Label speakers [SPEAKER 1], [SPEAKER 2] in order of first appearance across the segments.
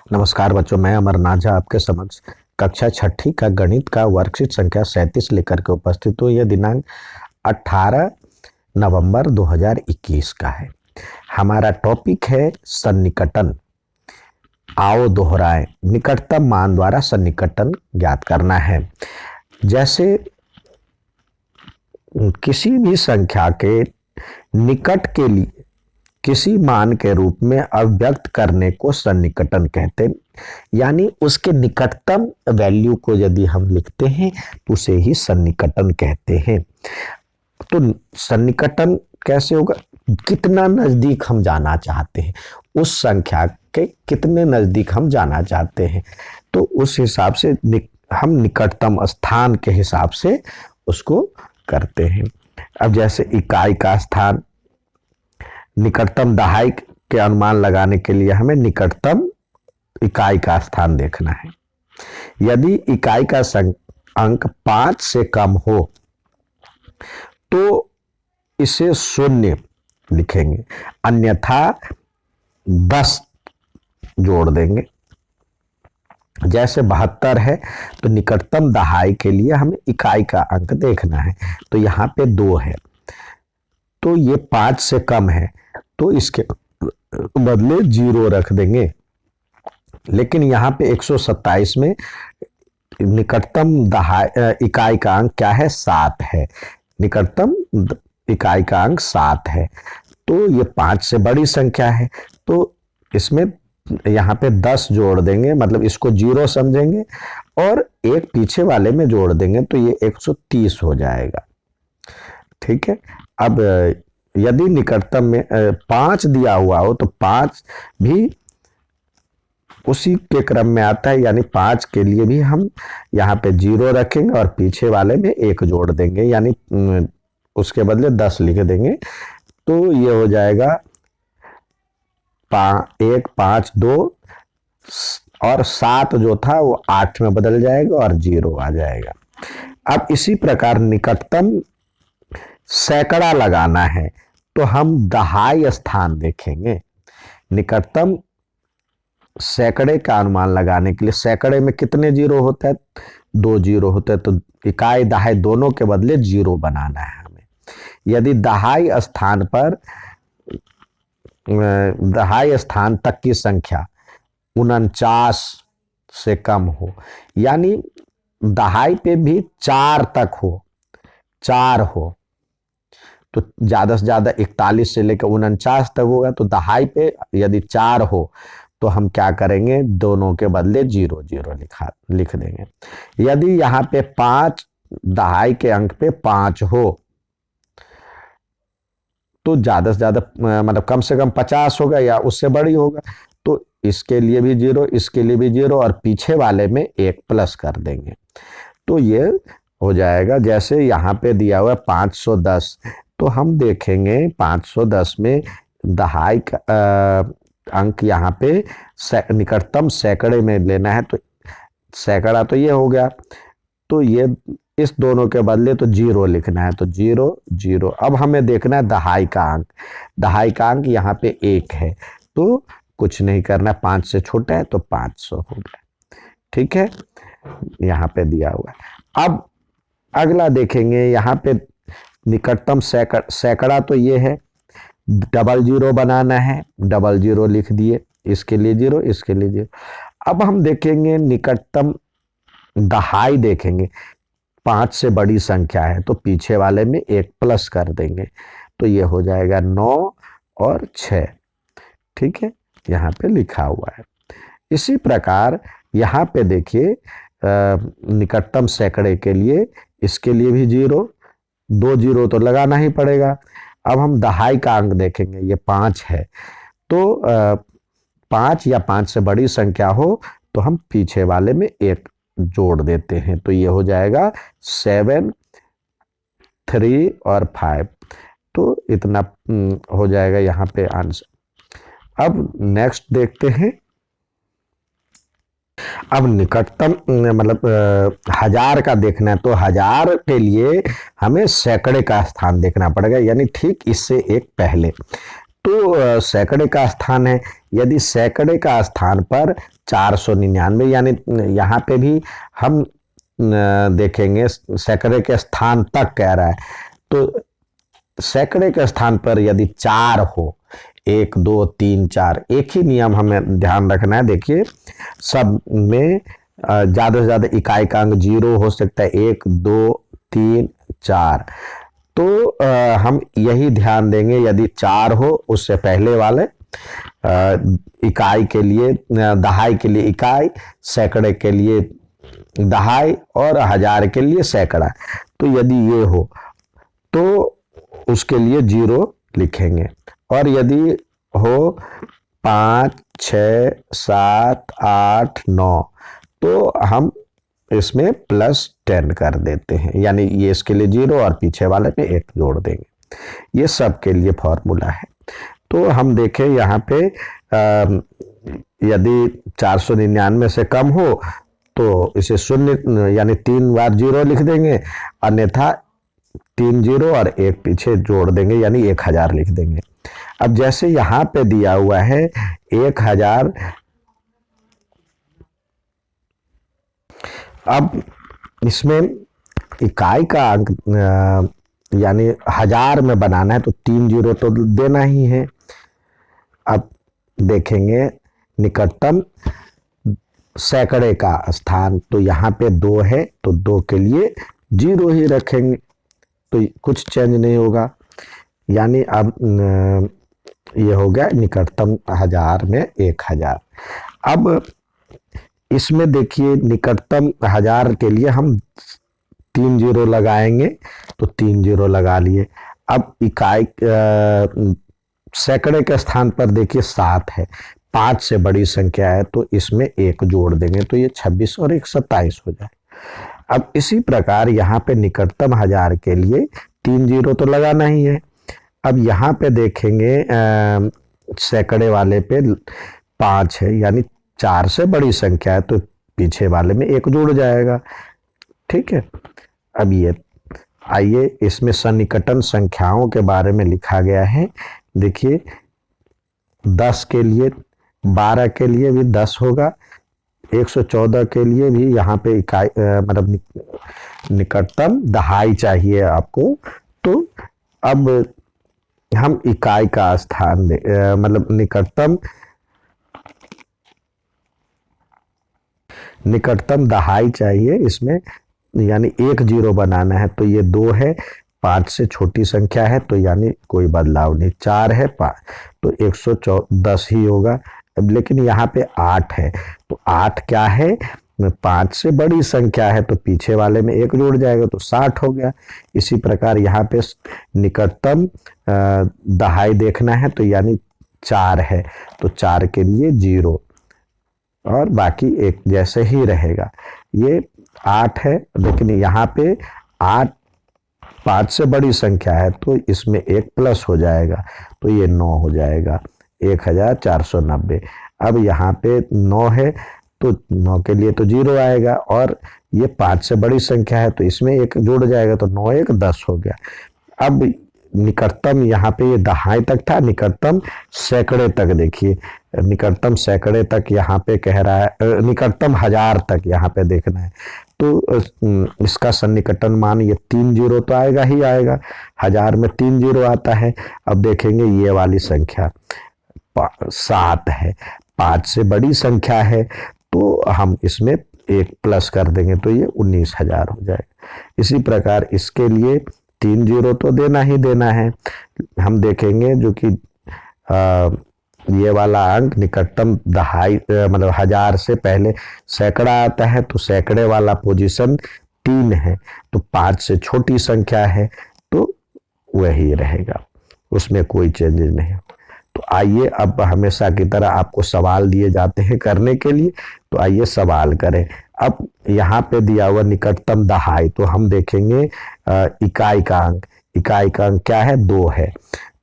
[SPEAKER 1] नमस्कार बच्चों, मैं अमरनाथ झा आपके समक्ष कक्षा छठी का गणित का वर्कशीट संख्या 37 लेकर के उपस्थित हूँ। यह दिनांक 18 नवंबर 2021 का है। हमारा टॉपिक है सन्निकटन। आओ दोहराएं। निकटतम मान द्वारा सन्निकटन ज्ञात करना है। जैसे किसी भी संख्या के निकट के लिए किसी मान के रूप में अभिव्यक्त करने को सन्निकटन कहते हैं। यानी उसके निकटतम वैल्यू को यदि हम लिखते हैं तो उसे ही सन्निकटन कहते हैं। तो सन्निकटन कैसे होगा? कितना नजदीक हम जाना चाहते हैं, उस संख्या के कितने नजदीक हम जाना चाहते हैं, तो उस हिसाब से हम निकटतम स्थान के हिसाब से उसको करते हैं। अब जैसे इकाई का स्थान, निकटतम दहाई के अनुमान लगाने के लिए हमें निकटतम इकाई का स्थान देखना है। यदि इकाई का अंक 5 से कम हो तो इसे 0 लिखेंगे, अन्यथा 10 जोड़ देंगे। जैसे 72 है तो निकटतम दहाई के लिए हमें इकाई का अंक देखना है, तो यहाँ पे 2 है, तो ये 5 से कम है तो इसके बदले 0 रख देंगे। लेकिन यहाँ पे 127 में निकटतम इकाई का अंक क्या है? 7 है। निकटतम इकाई का अंक 7 है, तो ये 5 से बड़ी संख्या है, तो इसमें यहाँ पे 10 जोड़ देंगे, मतलब इसको 0 समझेंगे और एक पीछे वाले में जोड़ देंगे, तो ये 130 हो जाएगा। ठीक है। अब यदि निकटतम में 5 दिया हुआ हो तो 5 भी उसी के क्रम में आता है, यानी 5 के लिए भी हम यहाँ पे 0 रखेंगे और पीछे वाले में 1 जोड़ देंगे, यानी उसके बदले 10 लिख देंगे, तो ये हो जाएगा 1 5 2 और 7 जो था वो 8 में बदल जाएगा और 0 आ जाएगा। अब इसी प्रकार निकटतम सैकड़ा लगाना है तो हम दहाई स्थान देखेंगे। निकटतम सैकड़े का अनुमान लगाने के लिए सैकड़े में कितने 0 होता है? 2 0 होते हैं, तो इकाई दहाई दोनों के बदले 0 बनाना है हमें। यदि दहाई स्थान तक की संख्या 49 से कम हो, यानी दहाई पे भी 4 तक हो, 4 हो, तो ज्यादा से ज्यादा 41 से लेकर 49 तक होगा, तो दहाई पे यदि 4 हो तो हम क्या करेंगे? दोनों के बदले 0 0 लिख देंगे। यदि यहाँ पे 5 दहाई के अंक पे 5 हो तो ज्यादा से ज्यादा मतलब कम से कम 50 होगा या उससे बड़ी होगा, तो इसके लिए भी 0, इसके लिए भी 0 और पीछे वाले में 1 प्लस कर देंगे, तो ये हो जाएगा। जैसे यहाँ पे दिया हुआ है 510, तो हम देखेंगे 510 में दहाई का अंक यहाँ पे निकटतम सैकड़े में लेना है, तो सैकड़ा तो ये हो गया, तो ये इस दोनों के बदले तो 0 लिखना है, तो 0 0। अब हमें देखना है दहाई का अंक। दहाई का अंक यहाँ पे 1 है, तो कुछ नहीं करना, 5 से छोटा है तो 500 हो गया। ठीक है, यहाँ पे दिया हुआ है। अब अगला देखेंगे, यहाँ पे निकटतम सैकड़ा तो ये है, 00 बनाना है, 00 लिख दिए, इसके लिए 0, इसके लिए 0। अब हम देखेंगे निकटतम दहाई देखेंगे, 5 से बड़ी संख्या है तो पीछे वाले में 1 प्लस कर देंगे, तो ये हो जाएगा 9 और 6। ठीक है, यहाँ पे लिखा हुआ है। इसी प्रकार यहाँ पे देखिए निकटतम सैकड़े के लिए इसके लिए भी 0, 2 0 तो लगाना ही पड़ेगा। अब हम दहाई का अंक देखेंगे, ये 5 है, तो 5 या 5 से बड़ी संख्या हो तो हम पीछे वाले में 1 जोड़ देते हैं, तो ये हो जाएगा 7 3 और 5, तो इतना हो जाएगा यहाँ पे आंसर। अब नेक्स्ट देखते हैं। अब निकटतम मतलब 1000 का देखना है, तो 1000 के लिए हमें सैकड़े का स्थान देखना पड़ेगा, यानी ठीक इससे एक पहले। तो सैकड़े का स्थान है, यदि सैकड़े का स्थान पर 499, यानी यहाँ पे भी हम देखेंगे सैकड़े के स्थान तक कह रहा है, तो सैकड़े के स्थान पर यदि 4 हो, 1 2 3 4, एक ही नियम हमें ध्यान रखना है। देखिए सब में ज्यादा से ज्यादा इकाई का अंक 0 हो सकता है, 1 2 3 4। तो हम यही ध्यान देंगे, यदि 4 हो उससे पहले वाले इकाई के लिए दहाई के लिए इकाई, सैकड़े के लिए दहाई और हजार के लिए सैकड़ा। तो यदि ये हो तो उसके लिए 0 लिखेंगे, और यदि हो 5 6 7 8 9 तो हम इसमें +10 कर देते हैं, यानी ये इसके लिए 0 और पीछे वाले में 1 जोड़ देंगे। ये सब के लिए फॉर्मूला है। तो हम देखें यहाँ पे यदि 499 से कम हो तो इसे 0 यानी 3 बार 0 लिख देंगे, अन्यथा 3 0 और 1 पीछे जोड़ देंगे, यानी 1000 लिख देंगे। अब जैसे यहाँ पे दिया हुआ है 1000, अब इसमें इकाई का अंक यानी हजार में बनाना है तो 3 0 तो देना ही है। अब देखेंगे निकटतम सैकड़े का स्थान, तो यहाँ पे 2 है तो 2 के लिए 0 ही रखेंगे, तो कुछ चेंज नहीं होगा। यानी अब ये हो गया निकटतम हजार में 1000। अब इसमें देखिए निकटतम हजार के लिए हम 3 0 लगाएंगे, तो 3 0 लगा लिए। अब इकाई सैकड़े के स्थान पर देखिए 7 है, 5 से बड़ी संख्या है तो इसमें 1 जोड़ देंगे, तो ये 26 और 1 27 हो जाए। अब इसी प्रकार यहाँ पे निकटतम हजार के लिए 3 0 तो लगाना ही है। अब यहाँ पे देखेंगे सैकड़े वाले पे 5 है, यानी 4 से बड़ी संख्या है तो पीछे वाले में 1 जुड़ जाएगा। ठीक है। अब ये आइए इसमें सन्निकटन संख्याओं के बारे में लिखा गया है। देखिए 10 के लिए, 12 के लिए भी 10 होगा, 114 के लिए भी यहाँ पे इकाई मतलब निकटतम दहाई चाहिए आपको। तो अब हम इकाई का स्थान मतलब निकटतम दहाई चाहिए इसमें, यानी 1 0 बनाना है, तो ये 2 है, 5 से छोटी संख्या है तो यानी कोई बदलाव नहीं। 4 है 5 तो 110 ही होगा। अब लेकिन यहाँ पे 8 है, तो 8 क्या है, 5 से बड़ी संख्या है तो पीछे वाले में 1 जोड़ जाएगा तो 60 हो गया। इसी प्रकार यहाँ पे निकटतम दहाई देखना है तो यानी 4 है, तो 4 के लिए 0 और बाकी एक जैसे ही रहेगा। ये 8 है, लेकिन यहाँ पे 8 5 से बड़ी संख्या है तो इसमें 1 प्लस हो जाएगा, तो ये 9 हो जाएगा, 1490। अब यहाँ पे 9 है तो 9 के लिए तो 0 आएगा, और ये 5 से बड़ी संख्या है तो इसमें 1 जुड़ जाएगा, तो 9 1 10 हो गया। अब निकटतम यहाँ पे ये दहाई तक था, निकटतम सैकड़े तक देखिए, निकटतम सैकड़े तक यहाँ पे कह रहा है, निकटतम हजार तक यहाँ पे देखना है, तो इसका सन्निकटन मान ये 3 0 तो आएगा ही आएगा, हजार में 3 0 आता है। अब देखेंगे ये वाली संख्या 7 है, 5 से बड़ी संख्या है तो हम इसमें 1 प्लस कर देंगे तो ये 19,000 हो जाएगा। इसी प्रकार इसके लिए 3 0 तो देना ही देना है। हम देखेंगे जो कि ये वाला अंक निकटतम दहाई मतलब हजार से पहले सैकड़ा आता है, तो सैकड़े वाला पोजीशन 3 है, तो 5 से छोटी संख्या है तो वही रहेगा, उसमें कोई चेंजेस नहीं। तो आइए अब हमेशा की तरह आपको सवाल दिए जाते हैं करने के लिए, तो आइए सवाल करें। अब यहाँ पे दिया हुआ निकटतम दहाई, तो हम देखेंगे इकाई का अंक, इकाई का अंक क्या है, 2 है,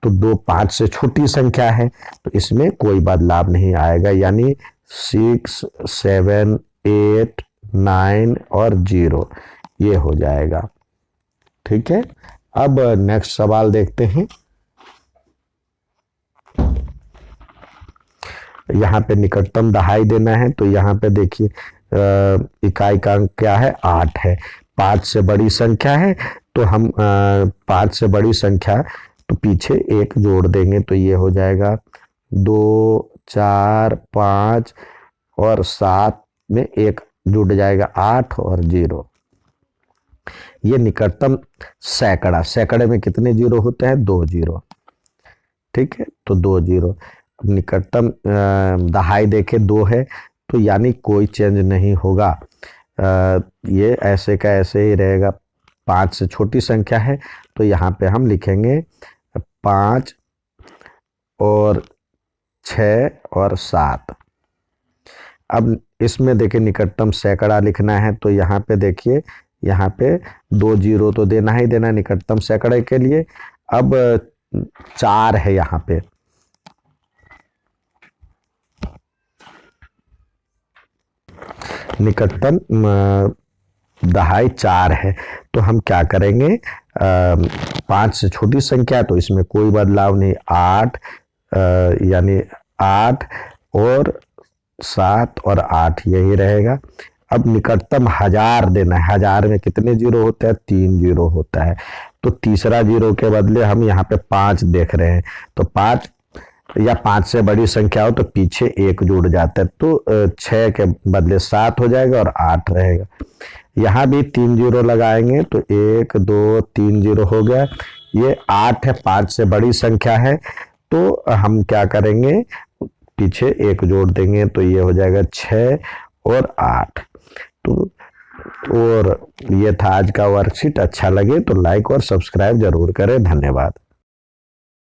[SPEAKER 1] तो 2 5 से छोटी संख्या है तो इसमें कोई बदलाव नहीं आएगा, यानी 6 7 8 9 और 0 ये हो जाएगा। ठीक है। अब नेक्स्ट सवाल देखते हैं। यहाँ पे निकटतम दहाई देना है, तो यहाँ पे देखिए इकाई का अंक क्या है, 8 है। 5 से बड़ी संख्या है तो हम 5 से बड़ी संख्या तो पीछे एक जोड़ देंगे, तो ये हो जाएगा 2, 4, 5 और 7 में एक जुड़ जाएगा 8 और 0। ये निकटतम सैकड़ा, सैकड़े में कितने जीरो होते हैं, 2 जीरो। ठीक है, तो 2 जीरो। निकटतम दहाई देखे 2 है, तो यानी कोई चेंज नहीं होगा, ये ऐसे का ऐसे ही रहेगा। 5 से छोटी संख्या है तो यहाँ पे हम लिखेंगे 5 और 6 और 7। अब इसमें देखिए निकटतम सैकड़ा लिखना है, तो यहाँ पे देखिए, यहाँ पे 2 जीरो तो देना ही देना निकटतम सैकड़े के लिए। अब 4 है यहाँ पे, निकटतम दहाई 4 है, तो हम क्या करेंगे, 5 से छोटी संख्या तो इसमें कोई बदलाव नहीं, 8 यानी 8 और 7 और 8 यही रहेगा। अब निकटतम 1000 देना है, 1000 में कितने जीरो होते हैं, 3 जीरो होता है, तो तीसरा जीरो के बदले हम यहाँ पे 5 देख रहे हैं, तो 5 या 5 से बड़ी संख्या हो तो पीछे एक जुड़ जाता है, तो 6 के बदले 7 हो जाएगा और 8 रहेगा। यहाँ भी 3 जीरो लगाएंगे तो 1, 2, 3 जीरो हो गया। ये 8 है, 5 से बड़ी संख्या है, तो हम क्या करेंगे, पीछे एक जोड़ देंगे, तो ये हो जाएगा 6 और 8। तो और ये था आज का वर्कशीट। अच्छा लगे तो लाइक और सब्सक्राइब जरूर करें। धन्यवाद।